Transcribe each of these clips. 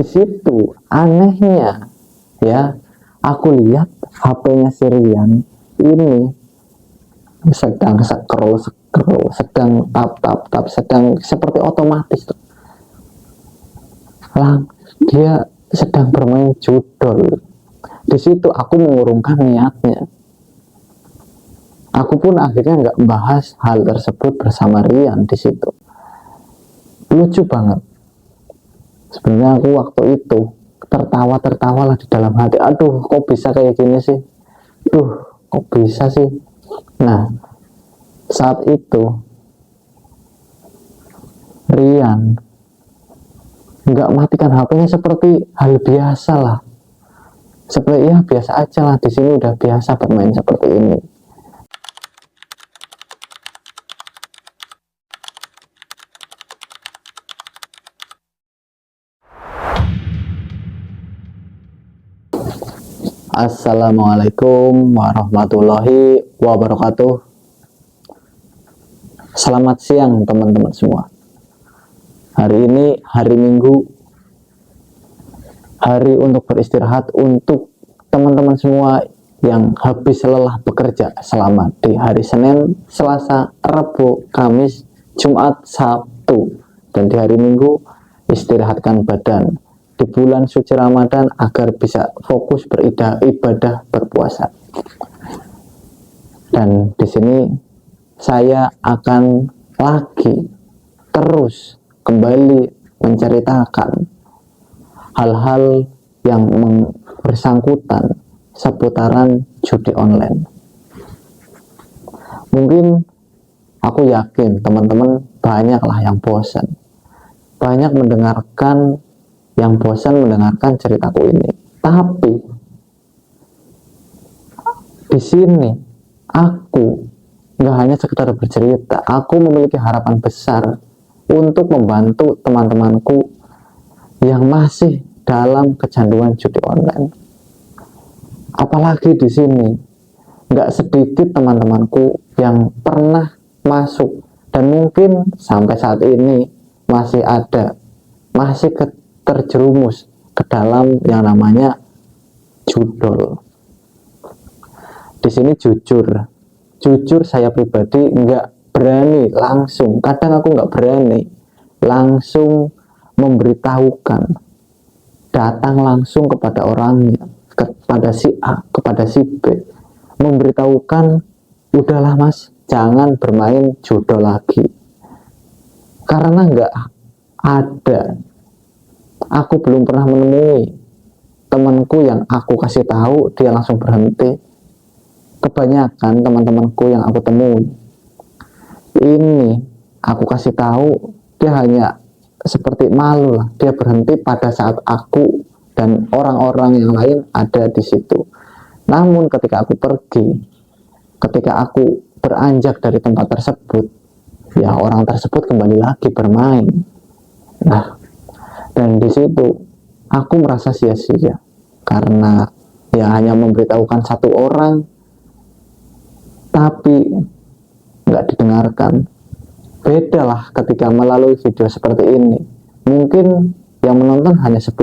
Di situ anehnya ya, aku lihat HP-nya si Rian ini sedang scroll, sedang tap, sedang seperti otomatis tuh. Dia sedang bermain judol. Di situ aku mengurungkan niatnya. Aku pun akhirnya nggak bahas hal tersebut bersama Rian di situ. Lucu banget. Sebenarnya aku waktu itu tertawa lah di dalam hati. Aduh, kok bisa kayak gini sih? Kok bisa sih? Nah, saat itu Rian nggak matikan HP-nya seperti hal biasa lah. Seperti ya biasa aja lah, di sini udah biasa bermain seperti ini. Assalamualaikum warahmatullahi wabarakatuh. Selamat siang teman-teman semua. Hari ini hari Minggu, hari untuk beristirahat untuk teman-teman semua yang habis lelah bekerja selama di hari Senin, Selasa, Rabu, Kamis, Jumat, Sabtu, dan di hari Minggu istirahatkan badan di bulan suci Ramadan agar bisa fokus beribadah berpuasa. Dan di sini saya akan lagi terus kembali menceritakan hal-hal yang bersangkutan seputaran judi online. Mungkin aku yakin teman-teman banyaklah yang bosan, banyak yang bosan mendengarkan ceritaku ini. Tapi di sini aku nggak hanya sekedar bercerita, aku memiliki harapan besar untuk membantu teman-temanku yang masih dalam kecanduan judi online. Apalagi di sini nggak sedikit teman-temanku yang pernah masuk dan mungkin sampai saat ini masih terjerumus ke dalam yang namanya judol. Di sini jujur saya pribadi nggak berani langsung, kadang aku nggak berani langsung memberitahukan, datang langsung kepada orangnya, kepada si A, kepada si B, memberitahukan, udahlah mas, jangan bermain judol lagi, karena nggak ada. Aku belum pernah menemui temanku yang aku kasih tahu dia langsung berhenti. Kebanyakan teman-temanku yang aku temui ini aku kasih tahu, dia hanya seperti malu lah, dia berhenti pada saat aku dan orang-orang yang lain ada di situ. Namun ketika aku pergi, ketika aku beranjak dari tempat tersebut, ya orang tersebut kembali lagi bermain. Nah, dan di situ aku merasa sia-sia karena ya hanya memberitahukan satu orang tapi nggak didengarkan. Beda lah ketika melalui video seperti ini, mungkin yang menonton hanya 10,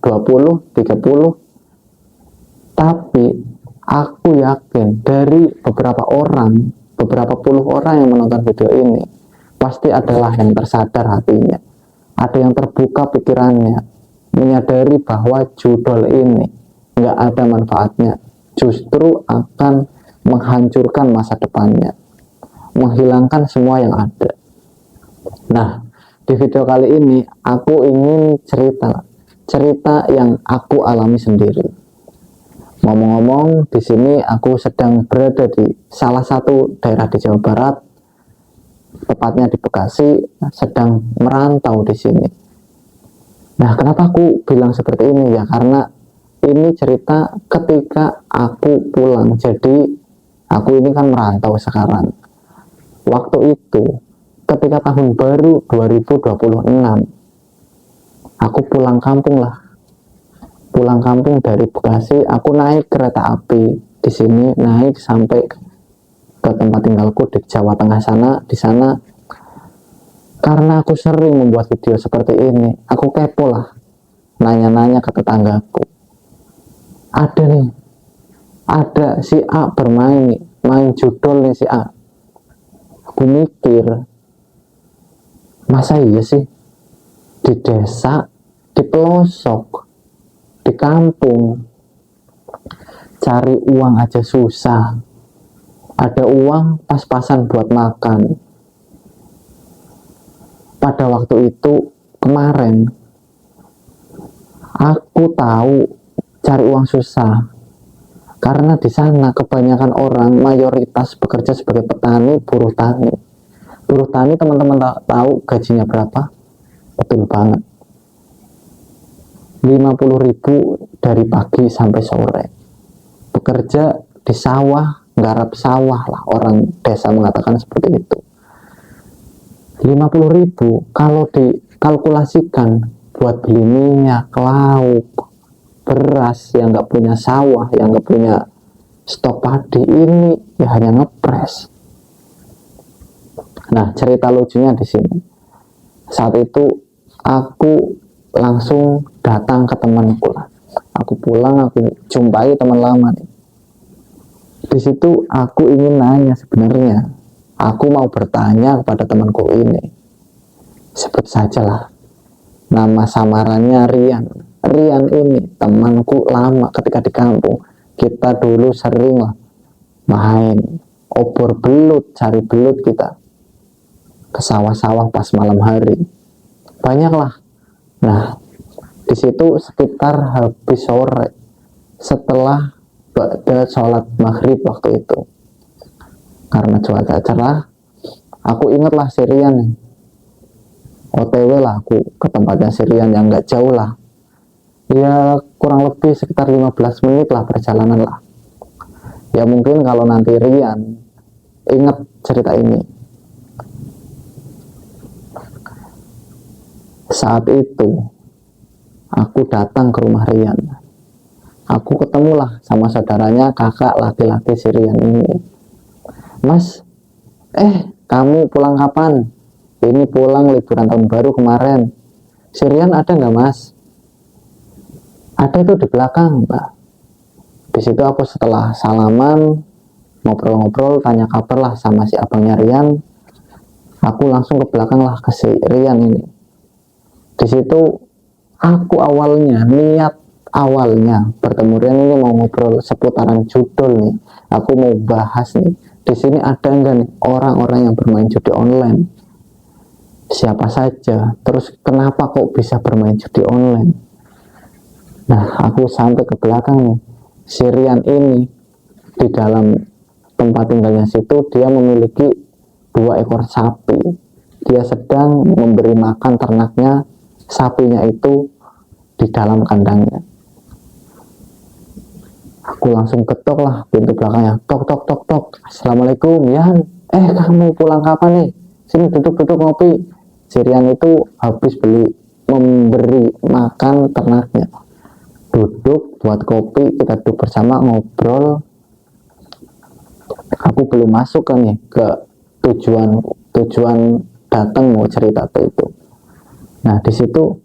20, 30, tapi aku yakin dari beberapa puluh orang yang menonton video ini, pasti adalah yang tersadar hatinya, ada yang terbuka pikirannya, menyadari bahwa judol ini nggak ada manfaatnya, justru akan menghancurkan masa depannya, menghilangkan semua yang ada. Nah, di video kali ini aku ingin cerita yang aku alami sendiri. Ngomong-ngomong, di sini aku sedang berada di salah satu daerah di Jawa Barat, tepatnya di Bekasi, sedang merantau di sini. Nah, kenapa aku bilang seperti ini ya? Karena ini cerita ketika aku pulang. Jadi aku ini kan merantau sekarang. Waktu itu ketika tahun baru 2026, aku pulang kampung dari Bekasi. Aku naik kereta api di sini, naik sampai ke tempat tinggalku di Jawa Tengah sana. Di sana karena aku sering membuat video seperti ini, aku kepo lah nanya-nanya ke tetanggaku, ada nih, ada si A bermain nih, main judol nih si A. Aku mikir, masa iya sih di desa, di pelosok, di kampung, cari uang aja susah, ada uang pas-pasan buat makan. Pada waktu itu kemarin aku tahu cari uang susah karena di sana kebanyakan orang mayoritas bekerja sebagai petani, buruh tani. Buruh tani teman-teman tahu gajinya berapa? Betul banget, 50.000 dari pagi sampai sore. Bekerja di sawah, garap sawah lah, orang desa mengatakan seperti itu. 50.000 kalau dikalkulasikan buat beli minyak, lauk, beras, yang nggak punya sawah, yang nggak punya stok padi, ini ya hanya ngepres. Nah, cerita lucunya di sini. Saat itu aku langsung datang ke temanku lah. Aku pulang, aku jumpai teman lama nih. Di situ aku ingin nanya sebenarnya. Aku mau bertanya kepada temanku ini. Sebut sajalah nama samarannya Rian. Rian ini temanku lama ketika di kampung. Kita dulu sering lah main obor belut, cari belut kita ke sawah-sawah pas malam hari. Banyak lah. Nah, di situ sekitar habis sore setelah sholat maghrib waktu itu. Karena cuaca cerah, aku ingatlah si Rian nih. OTW lah aku ke tempatnya si Rian yang gak jauh lah. Ya kurang lebih sekitar 15 menit lah perjalanan lah. Ya mungkin kalau nanti Rian ingat cerita ini. Saat itu aku datang ke rumah Rian. Aku ketemulah sama saudaranya, kakak laki-laki si Rian ini. Mas, kamu pulang kapan? Ini pulang liburan tahun baru kemarin. Si Rian ada nggak mas? Ada itu di belakang. Nah, di situ aku setelah salaman, ngobrol-ngobrol, tanya kabar lah sama si abangnya Rian. Aku langsung ke belakang lah ke si Rian ini. Di situ aku niat awalnya bertemu Rian ini mau ngobrol seputaran judul nih. Aku mau bahas nih, di sini ada enggak nih orang-orang yang bermain judi online? Siapa saja? Terus kenapa kok bisa bermain judi online? Nah, aku sampai ke belakang nih. Si Rian ini di dalam tempat tinggalnya situ dia memiliki 2 ekor sapi. Dia sedang memberi makan ternaknya, sapinya itu di dalam kandangnya. Aku langsung ketok lah pintu belakangnya. Tok tok tok tok. Assalamualaikum Yan. Kamu pulang kapan nih? Sini duduk ngopi. Sirian itu habis memberi makan ternaknya. Duduk buat kopi, kita duduk bersama ngobrol. Aku belum masuk kan nih ke tujuan datang mau cerita itu. Nah di situ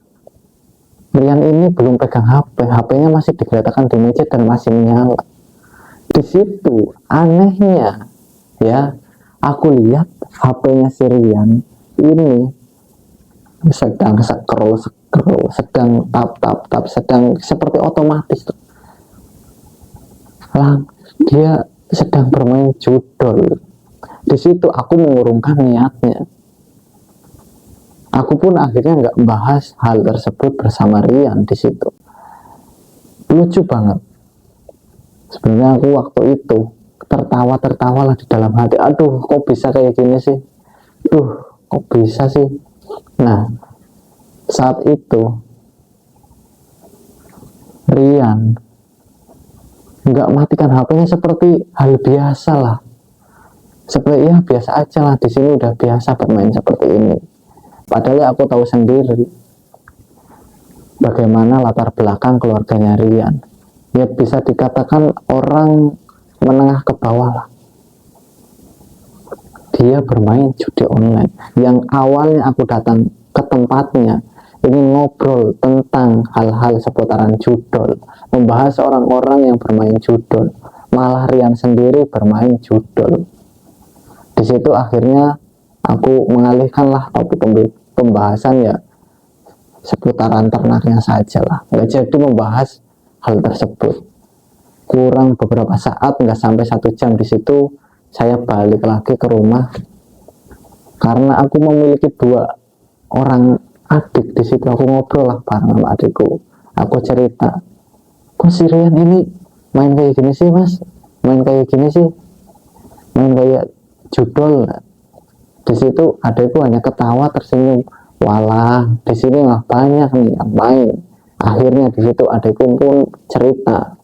Rian ini belum pegang HP, HP-nya masih digeletakkan di meja dan masih menyala. Di situ anehnya ya, aku lihat HP-nya si Rian ini sedang scroll, sedang tap, sedang seperti otomatis. Dia sedang bermain judol. Di situ aku mengurungkan niatnya. Aku pun akhirnya nggak membahas hal tersebut bersama Rian di situ. Lucu banget. Sebenarnya aku waktu itu tertawa lah di dalam hati. Aduh, kok bisa kayak gini sih? Kok bisa sih? Nah, saat itu Rian nggak matikan HP-nya seperti hal biasa lah. Seperti ya biasa aja lah, di sini udah biasa bermain seperti ini. Padahal aku tahu sendiri bagaimana latar belakang keluarganya Rian. Ya bisa dikatakan orang menengah ke bawah lah. Dia bermain judi online. Yang awalnya aku datang ke tempatnya ingin ngobrol tentang hal-hal seputaran judol, membahas orang-orang yang bermain judol, malah Rian sendiri bermain judol. Di situ akhirnya aku mengalihkanlah topik pembahasan ya seputaran ternaknya saja lah, nggak jadi membahas hal tersebut. Kurang beberapa saat, nggak sampai 1 jam, di situ saya balik lagi ke rumah karena aku memiliki 2 orang adik. Di situ aku ngobrol lah bareng sama adikku, aku cerita, kok si Rian ini main kayak gini sih mas, main kayak gini sih, main kayak judol. Di situ adikku hanya ketawa tersenyum, walah di sini mah banyak nih yang main. Akhirnya di situ adikku pun cerita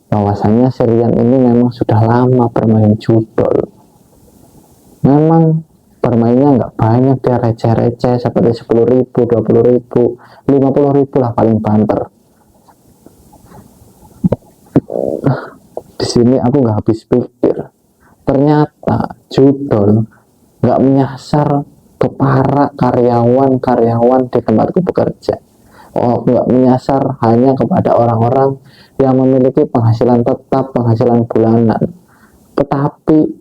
bahwasanya si Rian ini memang sudah lama bermain judol. Memang bermainnya nggak banyak, dia receh-receh seperti 10.000, 20.000, 50.000 lah paling banter. Di sini aku nggak habis pikir, ternyata judol nggak menyasar ke para karyawan di tempatku bekerja. Oh, nggak menyasar hanya kepada orang-orang yang memiliki penghasilan tetap, penghasilan bulanan, tetapi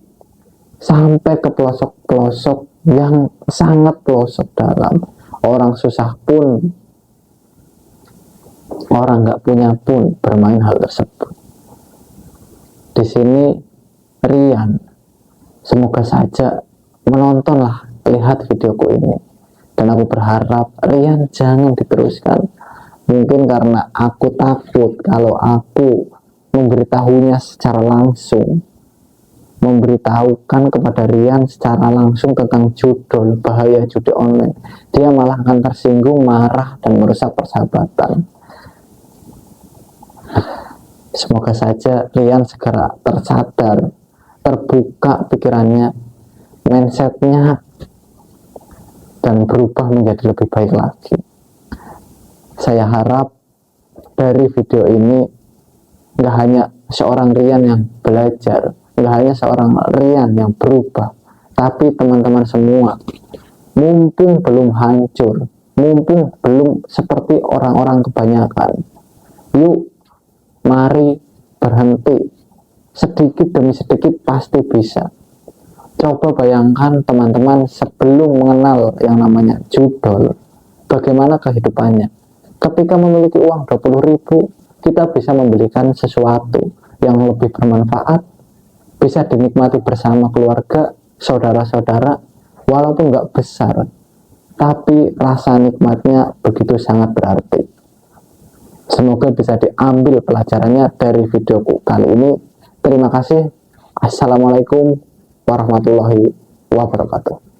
sampai ke pelosok-pelosok yang sangat pelosok dalam. Orang susah pun, orang nggak punya pun bermain hal tersebut. Di sini Rian, semoga saja menontonlah, lihat videoku ini, dan aku berharap Rian jangan diteruskan. Mungkin karena aku takut kalau aku memberitahunya secara langsung, memberitahukan kepada Rian secara langsung tentang judol, bahaya judi online, dia malah akan tersinggung, marah, dan merusak persahabatan. Semoga saja Rian segera tersadar, terbuka pikirannya, mindsetnya, dan berubah menjadi lebih baik lagi. Saya harap dari video ini nggak hanya seorang Rian yang belajar, nggak hanya seorang Rian yang berubah, tapi teman-teman semua, mumpung belum hancur, mumpung belum seperti orang-orang kebanyakan, yuk mari berhenti, sedikit demi sedikit pasti bisa. Coba bayangkan teman-teman sebelum mengenal yang namanya judol, bagaimana kehidupannya. Ketika memiliki uang 20.000, kita bisa membelikan sesuatu yang lebih bermanfaat, bisa dinikmati bersama keluarga, saudara-saudara, walaupun nggak besar, tapi rasa nikmatnya begitu sangat berarti. Semoga bisa diambil pelajarannya dari videoku kali ini. Terima kasih. Assalamualaikum warahmatullahi wabarakatuh.